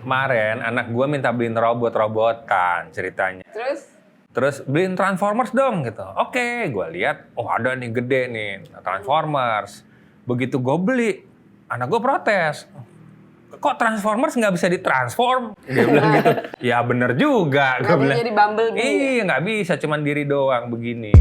Kemarin anak gue minta beliin robot-robotan ceritanya. Terus beliin Transformers dong gitu. Oke, gue lihat, oh ada nih gede nih Transformers. Begitu gue beli, anak gue protes. Kok Transformers nggak bisa ditransform? Dia bilang gitu. Ya bener juga. Nggak bisa jadi Bumblebee. Iya nggak bisa, cuman diri doang begini.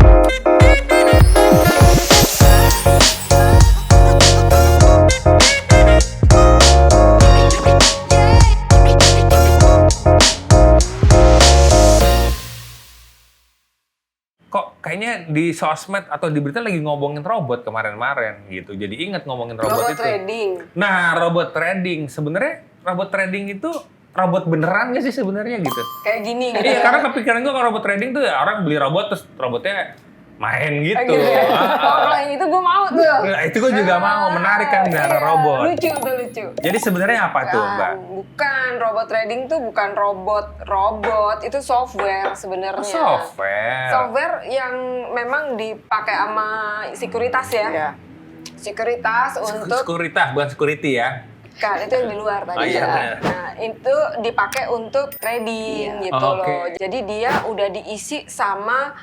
Kok kayaknya di sosmed atau di berita lagi ngomongin robot kemarin-kemarin gitu. Jadi ingat ngomongin robot itu. Trading. Nah, robot trading. Sebenarnya robot trading itu robot beneran nggak sih sebenarnya gitu? Kayak gini gitu. Iya, karena kepikiran gue kalau robot trading tuh ya orang beli robot terus robotnya main gitu. Gitu ya? Kalau yang itu gue mau tuh. Nah, itu gue juga mau, menarik kan dari robot. Lucu tuh, lucu. Jadi sebenarnya apa tuh, Mbak? Bukan, robot trading tuh bukan robot, itu software sebenarnya. Software yang memang dipakai sama sekuritas ya. Iya. Sekuritas untuk Sekuritas, bukan security ya. kan itu yang di luar tadi. Oh, iya, benar. Nah, itu dipakai untuk trading gitu loh. Jadi dia udah diisi sama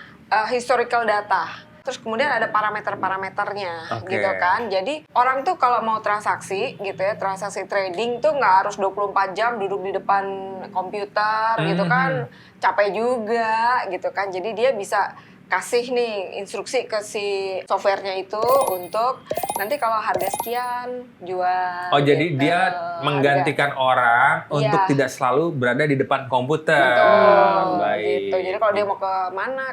historical data. Terus kemudian ada parameter-parameternya gitu kan. Jadi orang tuh kalau mau transaksi gitu ya, transaksi trading tuh nggak harus 24 jam duduk di depan komputer gitu kan. Capek juga gitu kan. Jadi dia bisa kasih nih instruksi ke si softwarenya itu untuk nanti kalau harga sekian jual. Oh, jadi gitu. dia menggantikan orang untuk tidak selalu berada di depan komputer. Betul, Baik. gitu. Jadi kalau dia mau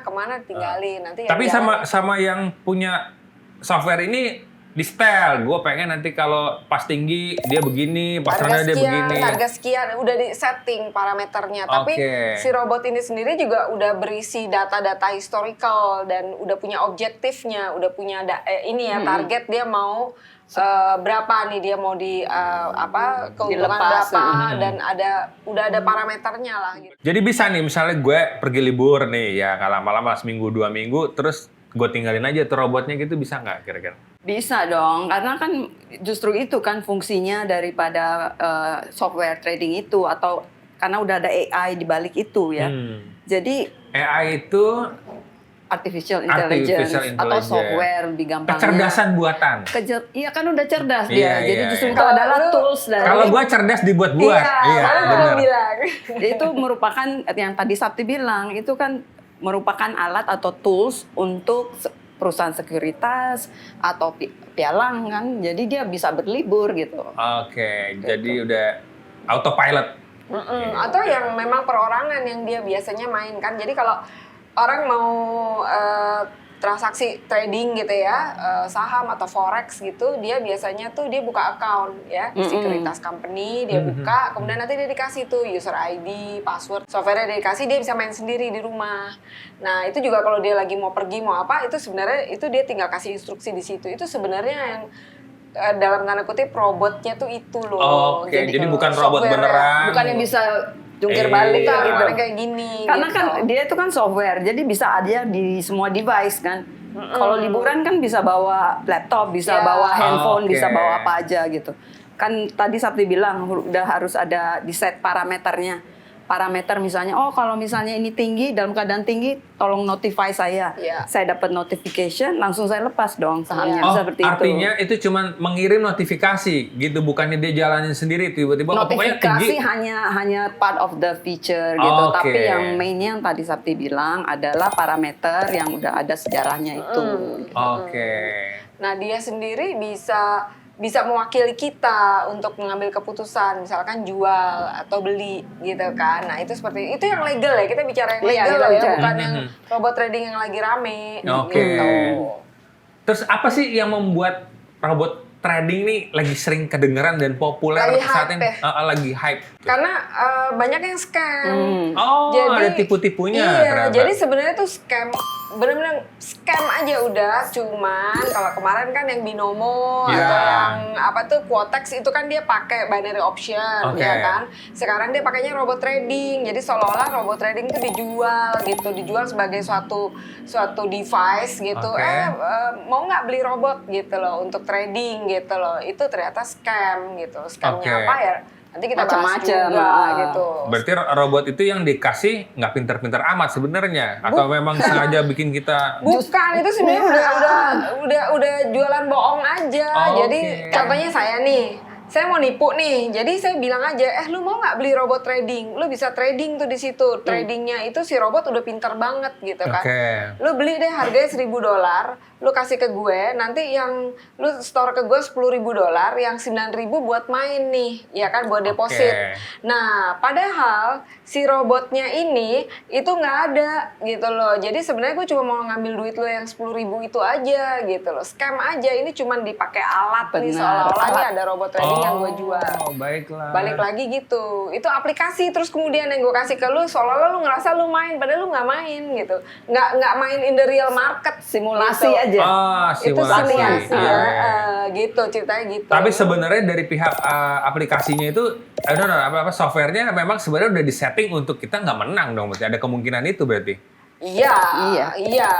kemana tinggalin nanti. Tapi sama yang punya software ini di setel. Gue pengen nanti kalau pas tinggi dia begini, pas rendah dia begini. Harga sekian, udah di setting parameternya. Tapi si robot ini sendiri juga udah berisi data-data historical dan udah punya objektifnya, udah punya target dia mau berapa nih dia mau keuntungan berapa dan udah ada parameternya lah gitu. Jadi bisa nih misalnya gue pergi libur nih ya nggak lama-lama seminggu 2 minggu terus gue tinggalin aja tuh robotnya gitu, bisa nggak kira-kira? Bisa dong, karena kan justru itu kan fungsinya daripada software trading itu, atau karena udah ada AI di balik itu ya. Jadi AI itu artificial intelligence atau software lebih gampangnya. Kecerdasan buatan. Iya kan udah cerdas dia. Jadi justru itu adalah tools dari. Kalau gua cerdas dibuat-buat. Iya, benar. Itu merupakan yang tadi Sapti bilang, itu kan merupakan alat atau tools untuk perusahaan sekuritas atau pialang kan. Jadi dia bisa berlibur gitu. Oke, jadi udah autopilot. Atau yang memang perorangan yang dia biasanya main kan. Jadi kalau orang mau transaksi trading gitu ya, saham atau forex gitu, dia biasanya tuh dia buka account ya, sekuritas company, dia buka, kemudian nanti dia dikasih tuh user ID, password, software dia dikasih, dia bisa main sendiri di rumah. Nah itu juga kalau dia lagi mau pergi mau apa, itu sebenarnya itu dia tinggal kasih instruksi di situ. Itu sebenarnya yang dalam tanda kutip robotnya tuh itu loh. Jadi bukan robot beneran. Bukan yang bisa jungkir balik gitu. Kayak gini. Karena gitu. kan dia itu kan software, jadi bisa ada di semua device kan. Kalau liburan kan bisa bawa laptop, bisa bawa handphone, bisa bawa apa aja gitu. Kan tadi Sapti bilang udah harus ada di set parameternya. Parameter misalnya, kalau misalnya ini tinggi, dalam keadaan tinggi, tolong notify saya. Saya dapat notification, langsung saya lepas dong sahamnya. Seperti artinya itu cuma mengirim notifikasi gitu, bukannya dia jalanin sendiri tiba-tiba. Notifikasi hanya part of the feature gitu. Tapi yang mainnya yang tadi Sapti bilang adalah parameter yang udah ada sejarahnya itu. Nah dia sendiri bisa mewakili kita untuk mengambil keputusan, misalkan jual atau beli gitu kan. Nah itu seperti itu yang legal ya, kita bicara yang legal ya, bukan yang robot trading yang lagi rame gitu. Terus apa sih yang membuat robot trading nih lagi sering kedengeran dan populer saat ini? Lagi hype. Karena banyak yang scam. Jadi ada tipu-tipunya. Iya, jadi sebenarnya tuh scam, benar-benar scam aja udah. Cuman kalau kemarin kan yang binomo atau yang quotex itu kan dia pakai binary option, ya kan. Sekarang dia pakainya robot trading. Jadi seolah-olah robot trading itu dijual sebagai suatu device gitu. Mau nggak beli robot gitu loh untuk trading gitu loh. Itu ternyata scam gitu. Scamnya apa ya? Nanti kita bahas Macam-macam, juga gitu. Berarti robot itu yang dikasih nggak pinter-pinter amat sebenarnya, atau memang sengaja bikin kita? Bukan, itu sebenarnya udah jualan bohong aja. Oh, Jadi oke. contohnya saya nih, saya mau nipu nih. Jadi saya bilang aja, lu mau nggak beli robot trading? Lu bisa trading tuh di situ. Tradingnya itu si robot udah pinter banget gitu kan. Oke. Lu beli deh harganya $1.000, lu kasih ke gue, nanti yang lu store ke gue $10.000, yang $9.000 buat main nih, ya kan, buat deposit. Nah, padahal si robotnya ini itu nggak ada gitu loh. Jadi sebenarnya gue cuma mau ngambil duit lo yang $10.000 itu aja gitu loh. Scam aja, ini cuma dipakai alat nih, Benar. seolah-olah ini ada robot trading yang gue jual. Oh, baiklah. Balik lagi gitu, itu aplikasi, terus kemudian yang gue kasih ke lu seolah-olah lu ngerasa lu main, padahal lu nggak main gitu, nggak main in the real market, Simulasi gitu. aja. Ah, Itu simulasi. simulasi Iya, ya, iya. gitu ceritanya gitu. Tapi sebenarnya dari pihak aplikasinya itu, apa softwarenya memang sebenarnya udah disetting untuk kita nggak menang dong, berarti ada kemungkinan itu berarti. Iya.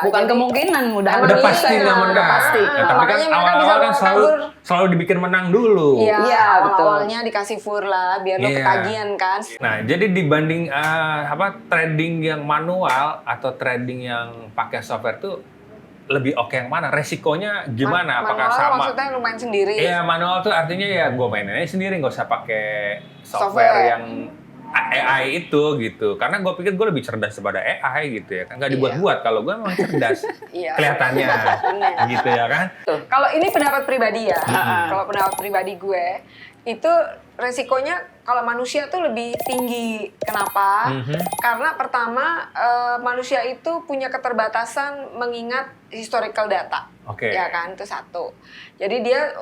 Bukan Jadi, kemungkinan, Emang Udah iya, pasti nggak menang. udah pasti. Ya, tapi kan Makanya mereka bisa awal-awal kan kabur. selalu dibikin menang dulu. Iya, Iya, betul. awalnya dikasih fur lah, biar lo Iya. ketagihan kan. Nah, jadi dibanding trading yang manual atau trading yang pakai software tuh lebih oke yang mana? Resikonya gimana? Apakah Manual sama? maksudnya lu main sendiri. Iya, manual tuh artinya ya gue mainnya sendiri, nggak usah pakai software Software. yang AI itu gitu. Karena gue pikir gue lebih cerdas daripada AI gitu ya. Kan nggak dibuat-buat. Kalau gue memang cerdas. Iya. Kelihatannya. Bener. Gitu ya kan? Kalau ini pendapat pribadi ya, kalau pendapat pribadi gue, itu resikonya kalau manusia tuh lebih tinggi. Kenapa? Karena pertama, manusia itu punya keterbatasan mengingat historical data. Oke. Ya kan, itu satu. Jadi dia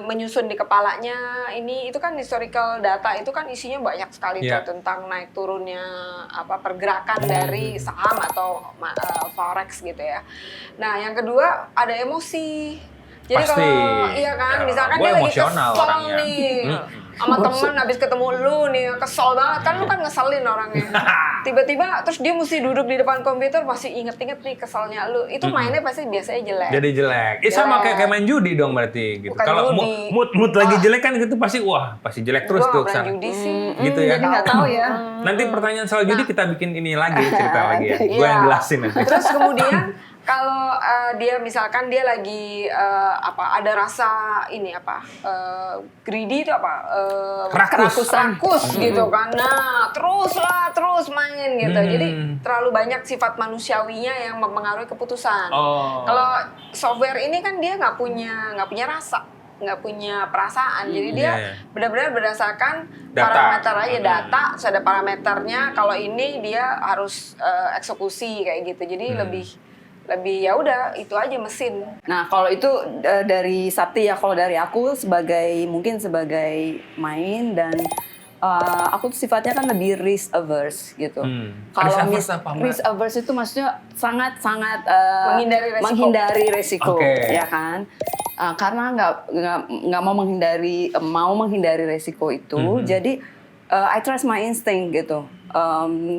menyusun di kepalanya ini, itu kan historical data, itu kan isinya banyak sekali Iya. tuh tentang naik turunnya pergerakan dari saham atau forex gitu ya. Nah, yang kedua ada emosi. Jadi Pasti. kalau iya kan, Ya, misalkan gue dia lagi emosional kesel orangnya. nih sama temen habis ketemu lu nih, kesel banget kan, lu kan ngeselin orangnya. Tiba-tiba terus dia mesti duduk di depan komputer masih inget-inget nih keselnya lu. Itu mainnya pasti biasanya jelek. Jadi jelek. Sama Jelek. kayak main judi dong berarti gitu. Bukan Kalau judi. mood lagi jelek kan gitu pasti pasti jelek terus Gua tuh nggak pernah kesana. judi sih. Gitu ya. Jadi nggak tahu ya. Nanti pertanyaan soal judi kita bikin ini lagi, cerita lagi ya. Gue yang Iya. jelasin nanti. Terus kemudian kalau dia misalkan dia lagi ada rasa ini greedy itu rakus gitu kan. Nah, terus main gitu. Jadi terlalu banyak sifat manusiawinya yang mempengaruhi keputusan. Oh. Kalau software ini kan dia nggak punya rasa, nggak punya perasaan. Jadi dia Iya. benar-benar berdasarkan Data. parameter aja, data, terus ada parameternya. Kalau ini dia harus eksekusi kayak gitu. Jadi lebih ya udah itu aja mesin. Nah, kalau itu dari Sapti ya, kalau dari aku mungkin sebagai main dan aku tuh sifatnya kan lebih risk averse gitu. Risk averse apa, Mbak? Risk averse itu maksudnya sangat Menghindari resiko. menghindari resiko, Oke. ya kan? Karena nggak mau menghindari resiko itu, jadi I trust my instinct gitu,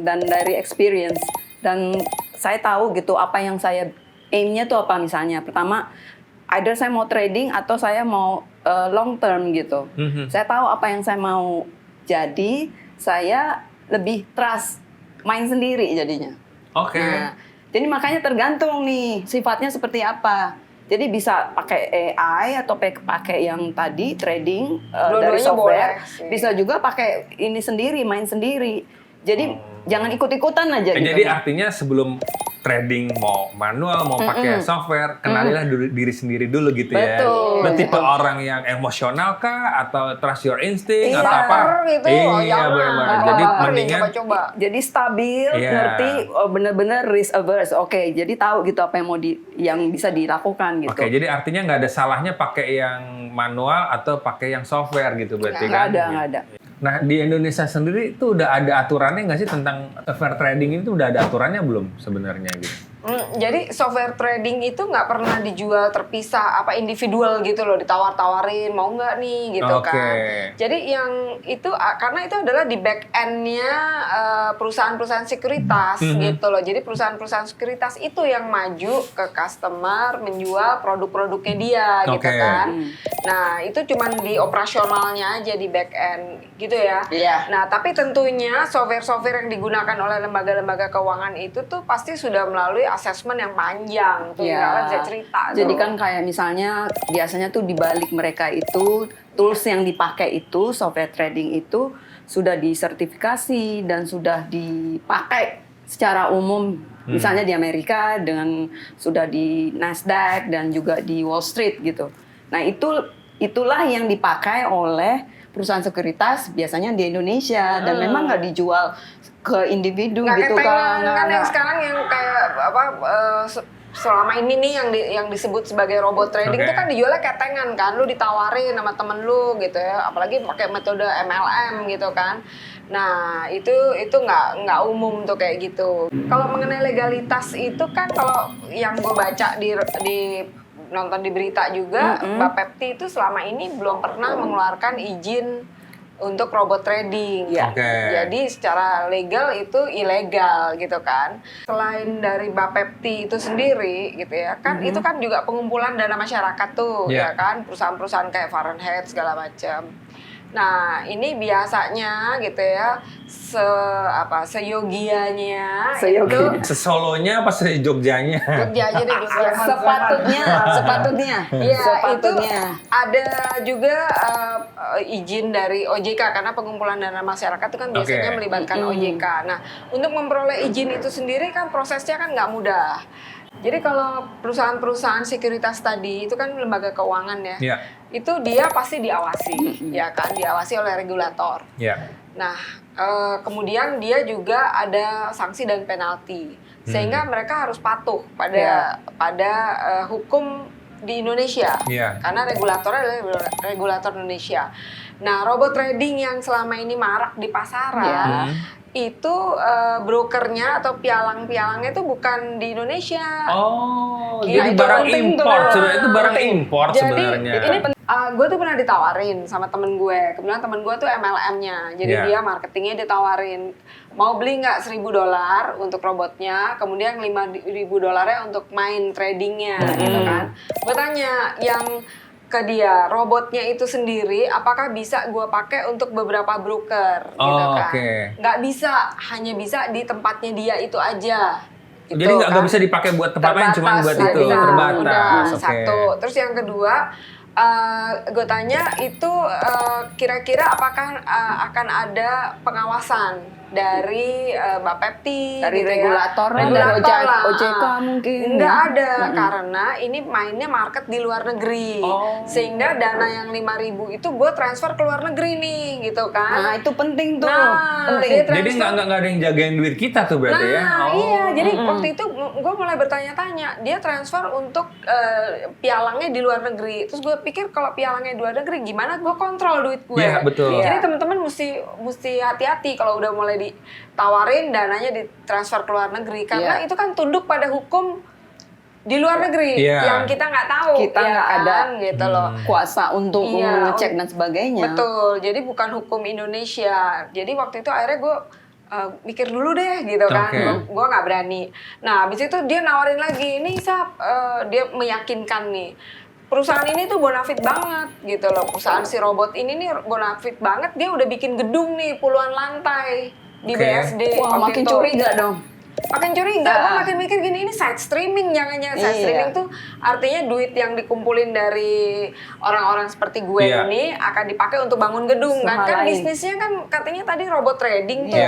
dan dari experience, dan saya tahu gitu apa yang saya aimnya tuh apa. Misalnya pertama, either saya mau trading atau saya mau long term gitu. Saya tahu apa yang saya mau, jadi saya lebih trust main sendiri jadinya. Oke. Nah, jadi makanya tergantung nih sifatnya seperti apa. Jadi bisa pakai AI atau pakai yang tadi trading dari Dua-duanya software. boleh sih. Bisa juga pakai ini sendiri, main sendiri. Jadi jangan ikut-ikutan aja gitu. Jadi artinya sebelum trading mau manual mau pakai software, kenalilah diri sendiri dulu gitu ya. Betul. Lo tipe orang yang emosional kah atau trust your instinct Iya, atau apa? gitu. Iya, Jangan. benar-benar. Jadi mendingan coba. Jadi stabil, Iya. ngerti, bener-bener risk averse. Oke, jadi tahu gitu apa yang yang bisa dilakukan gitu. Oke, jadi artinya nggak ada salahnya pakai yang manual atau pakai yang software gitu berarti Nggak kan? nggak ada. Nah, di Indonesia sendiri itu udah ada aturannya nggak sih tentang fair trading ini tuh udah ada aturannya belum sebenarnya gitu? Jadi software trading itu nggak pernah dijual terpisah apa individual gitu loh, ditawar-tawarin mau nggak nih gitu kan. Jadi yang itu karena itu adalah di back end-nya perusahaan-perusahaan sekuritas gitu loh. Jadi perusahaan-perusahaan sekuritas itu yang maju ke customer menjual produk-produknya dia gitu kan. Nah itu cuman di operasionalnya aja di back end gitu ya. Nah tapi tentunya software-software yang digunakan oleh lembaga-lembaga keuangan itu tuh pasti sudah melalui assessment yang panjang tuh, ya bisa cerita. Jadi kan kayak misalnya biasanya tuh di balik mereka itu tools yang dipakai itu software trading itu sudah disertifikasi dan sudah dipakai secara umum. Misalnya di Amerika dengan sudah di Nasdaq dan juga di Wall Street gitu. Nah itulah yang dipakai oleh perusahaan sekuritas biasanya di Indonesia dan memang nggak dijual ke individu gitu kan. Kan yang sekarang yang kayak apa selama ini nih yang disebut sebagai robot trading itu kan dijualnya ketengan kan, lu ditawarin sama temen lu gitu ya, apalagi pakai metode MLM gitu kan. Nah itu nggak umum tuh kayak gitu. Kalau mengenai legalitas itu kan kalau yang gue baca di nonton di berita juga, Bapepti itu selama ini belum pernah mengeluarkan izin untuk robot trading. Jadi secara legal itu ilegal gitu kan. Selain dari Bapepti itu sendiri gitu ya kan, itu kan juga pengumpulan dana masyarakat tuh ya kan, perusahaan-perusahaan kayak Fahrenheit segala macam. Nah ini biasanya gitu ya seyogianya itu sesolonya apa sejogjanya? Jogja aja deh, Jogja. Sepatutnya. Iya, itu ada juga izin dari OJK karena pengumpulan dana masyarakat itu kan biasanya melibatkan OJK. Nah, untuk memperoleh izin itu sendiri kan prosesnya kan nggak mudah. Jadi kalau perusahaan-perusahaan sekuritas tadi itu kan lembaga keuangan ya, itu dia pasti diawasi, ya kan, diawasi oleh regulator. Nah, kemudian dia juga ada sanksi dan penalti, sehingga mereka harus patuh pada hukum di Indonesia, karena regulatornya adalah regulator Indonesia. Nah, robot trading yang selama ini marak di pasaran itu brokernya atau pialang-pialangnya itu bukan di Indonesia. Jadi barang impor, sebenarnya itu barang impor sebenarnya. Ini gue tuh pernah ditawarin sama temen gue. Kebetulan temen gue tuh MLM-nya, jadi dia marketingnya ditawarin mau beli nggak $1.000 untuk robotnya, kemudian $5.000 untuk main tradingnya, gitu kan. Gue tanya yang ke dia, robotnya itu sendiri apakah bisa gue pakai untuk beberapa broker gitu kan. Nggak bisa, hanya bisa di tempatnya dia itu aja gitu. Jadi nggak bisa dipakai buat tempat lain, cuma buat itu, terbatas. Satu. Terus yang kedua, gue tanya itu kira-kira apakah akan ada pengawasan dari Bapepti, dari gitu regulator ya. dari OJK mungkin. Nggak ada, karena ini mainnya market di luar negeri. Sehingga dana yang 5.000 itu gue transfer ke luar negeri nih, gitu kan. Nah, itu penting tuh. Penting. Jadi nggak ada yang jagain duit kita tuh berarti ya? Iya, jadi waktu itu gue mulai bertanya-tanya, dia transfer untuk pialangnya di luar negeri. Terus gue pikir kalau pialangnya di luar negeri, gimana gue kontrol duit gue? Iya, betul. Jadi teman-teman mesti hati-hati kalau udah mulai ditawarin dananya ditransfer ke luar negeri, karena itu kan tunduk pada hukum di luar negeri yang kita nggak tahu, kita nggak ada gitu loh, kuasa untuk mengecek dan sebagainya. Betul, jadi bukan hukum Indonesia. Jadi waktu itu akhirnya gue mikir dulu deh gitu kan, gue nggak berani. Nah habis itu dia nawarin lagi, ini dia meyakinkan nih, perusahaan ini tuh bonafit banget gitu loh, perusahaan si robot ini nih bonafit banget, dia udah bikin gedung nih puluhan lantai di BSD. Wah, makin curiga dong. Makin curiga, gue makin mikir gini, ini side streaming jangan-jangan. Side streaming tuh artinya duit yang dikumpulin dari orang-orang seperti gue ini akan dipakai untuk bangun gedung kan bisnisnya kan katanya tadi robot trading tuh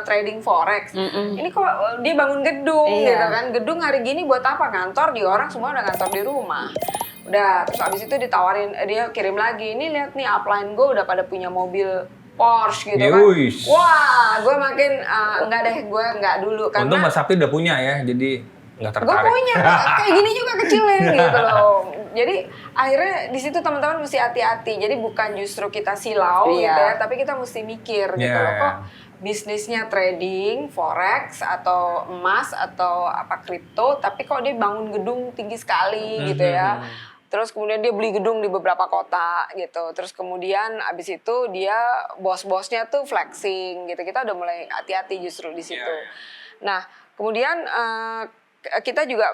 trading forex. Ini kok dia bangun gedung gitu kan, gedung hari gini buat apa, ngantor di orang semua udah ngantor di rumah. Udah, terus abis itu ditawarin, dia kirim lagi, ini lihat nih upline gue udah pada punya mobil Porsche gitu kan. Wah, gue makin enggak deh, gue enggak dulu karena untung Mas Sapti udah punya ya, jadi nggak gue tertarik. punya kayak gini juga kecilnya gitu loh. Jadi akhirnya di situ teman-teman mesti hati-hati. Jadi bukan justru kita silau gitu ya, tapi kita mesti mikir gitu loh. Kok bisnisnya trading, forex atau emas atau apa kripto, tapi kok dia bangun gedung tinggi sekali gitu ya. Terus kemudian dia beli gedung di beberapa kota gitu. Terus kemudian abis itu dia bos-bosnya tuh flexing gitu. Kita udah mulai hati-hati justru di situ. Nah, kemudian kita juga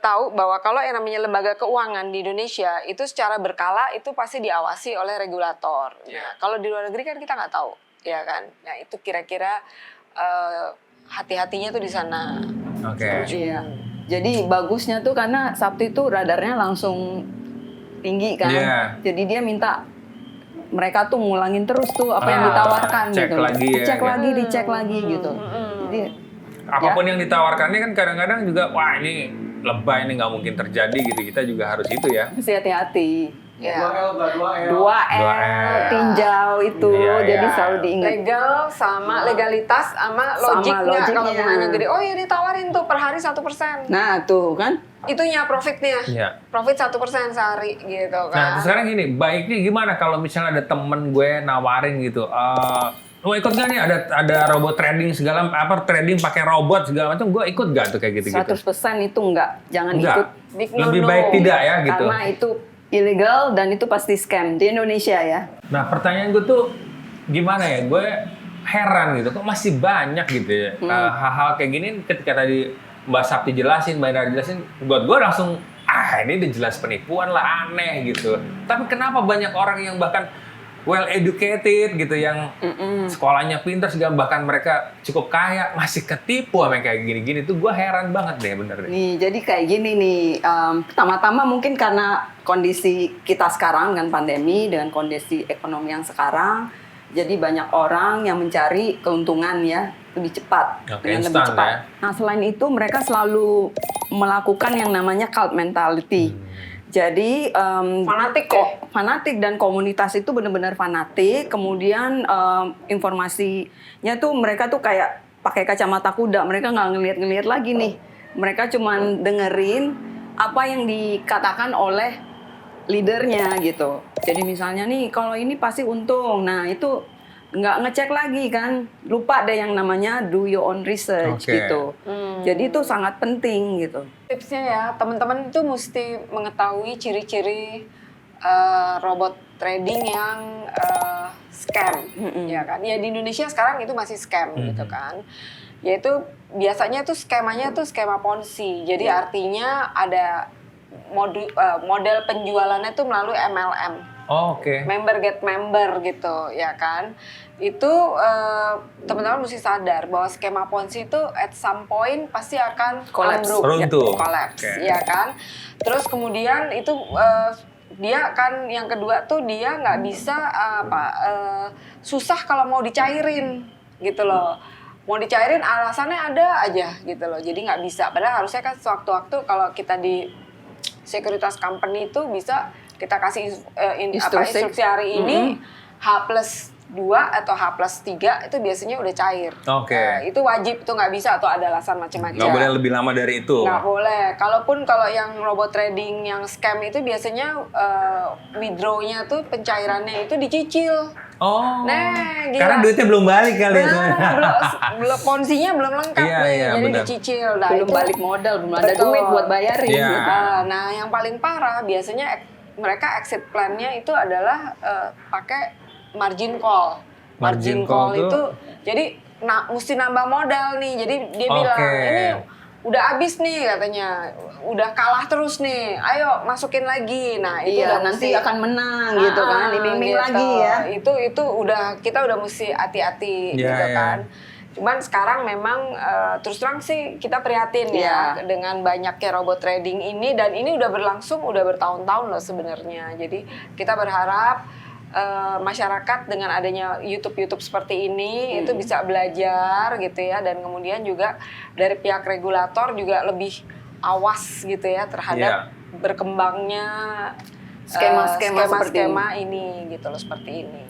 tahu bahwa kalau yang namanya lembaga keuangan di Indonesia itu secara berkala itu pasti diawasi oleh regulator. Nah, kalau di luar negeri kan kita nggak tahu, ya kan? Nah, itu kira-kira hati-hatinya tuh di sana. Oke. Iya. Jadi bagusnya tuh karena Sabtu itu radarnya langsung tinggi kan. Jadi dia minta mereka tuh ngulangin terus tuh apa yang ditawarkan cek gitu. lagi ya, Dicek lagi, dicek lagi gitu. Jadi apapun yang ditawarkannya kan kadang-kadang juga wah ini lebay, ini nggak mungkin terjadi gitu. Kita juga harus itu ya. mesti hati-hati. Ya. 2L tinjau itu, jadi selalu diingat. Legal sama legalitas sama logiknya. Kalau bunganya gede, oh ya ditawarin tuh per hari 1%. Nah tuh kan. Itunya profitnya, profit 1% sehari gitu kan. Nah sekarang gini, baiknya gimana kalau misalnya ada temen gue nawarin gitu, lo ikut gak nih ada robot trading segala trading pakai robot segala macam, gue ikut gak tuh kayak gitu-gitu? 100% itu jangan ikut. Lebih baik tidak ya gitu. Karena itu ilegal dan itu pasti scam di Indonesia ya. Nah pertanyaan gue tuh gimana ya, gue heran gitu, kok masih banyak gitu ya hal-hal kayak gini. Ketika tadi Mbak Sapti jelasin, Mbak Indra jelasin, buat gue langsung ini udah jelas penipuan lah, aneh gitu. Tapi kenapa banyak orang yang bahkan well educated gitu, yang sekolahnya pintar segala, bahkan mereka cukup kaya masih ketipu sama kayak gini-gini tuh, gue heran banget deh bener deh. Nih jadi kayak gini nih, pertama-tama mungkin karena kondisi kita sekarang dengan pandemi, dengan kondisi ekonomi yang sekarang, jadi banyak orang yang mencari keuntungan ya lebih cepat, dengan lebih cepat. Ya. Nah selain itu mereka selalu melakukan yang namanya cult mentality. Jadi fanatik dan komunitas itu benar-benar fanatik. Kemudian informasinya tuh mereka tuh kayak pakai kacamata kuda. Mereka nggak ngelihat lagi nih. Mereka cuman dengerin apa yang dikatakan oleh leadernya gitu. Jadi misalnya nih kalau ini pasti untung. Nah itu nggak ngecek lagi kan, lupa deh yang namanya do your own research gitu. Jadi itu sangat penting gitu. Tipsnya ya, teman-teman itu mesti mengetahui ciri-ciri robot trading yang scam, ya kan? Ya di Indonesia sekarang itu masih scam gitu kan. Yaitu biasanya tuh skemanya tuh skema Ponzi. Jadi artinya ada model penjualannya tuh melalui MLM. Member get member gitu, ya kan? Itu teman-teman mesti sadar bahwa skema Ponzi itu at some point pasti akan collapse, ya kan? Terus kemudian itu dia kan yang kedua tuh dia nggak bisa susah kalau mau dicairin gitu loh. Mau dicairin alasannya ada aja gitu loh. Jadi nggak bisa. Padahal harusnya kan sewaktu-waktu kalau kita di sekuritas company itu bisa kita kasih instruksi hari ini H+2 atau H+3 itu biasanya udah cair. Itu wajib, itu nggak bisa atau ada alasan macam-macam. Nggak boleh lebih lama dari itu. Nggak boleh. Kalau yang robot trading yang scam itu biasanya withdraw-nya tuh pencairannya itu dicicil. Nah, gila. Karena duitnya belum balik kali ya. Belum ponzinya belum lengkap nih, jadi dicicil. Nah, belum balik modal, belum ada duit buat bayarin. Gitu. Nah, yang paling parah biasanya mereka exit plan-nya itu adalah pakai margin call. Margin call itu jadi mesti nambah modal nih. Jadi dia bilang ini udah habis nih katanya, udah kalah terus nih, ayo masukin lagi. Nah itu udah nanti akan menang gitu kan, dibimbing gitu. Lagi ya. Itu kita udah mesti hati-hati gitu kan. Cuman sekarang memang terus terang sih kita prihatin ya dengan banyaknya robot trading ini, dan ini udah berlangsung udah bertahun-tahun loh sebenarnya. Jadi kita berharap masyarakat dengan adanya YouTube seperti ini itu bisa belajar gitu ya, dan kemudian juga dari pihak regulator juga lebih awas gitu ya terhadap berkembangnya skema ini gitu loh, seperti ini.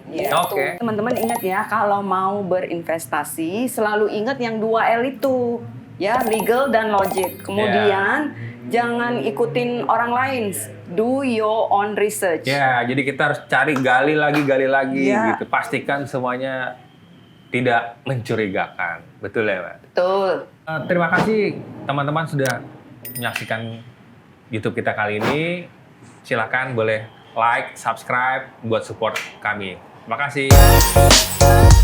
Teman-teman ingat ya, kalau mau berinvestasi selalu ingat yang 2L itu. Ya, legal dan logic. Kemudian jangan ikutin orang lain. Do your own research. Ya, jadi kita harus gali lagi Ya. gitu. Pastikan semuanya tidak mencurigakan. Betul ya, Mbak? Betul. Terima kasih teman-teman sudah menyaksikan YouTube kita kali ini. Silakan boleh like, subscribe buat support kami. Terima kasih.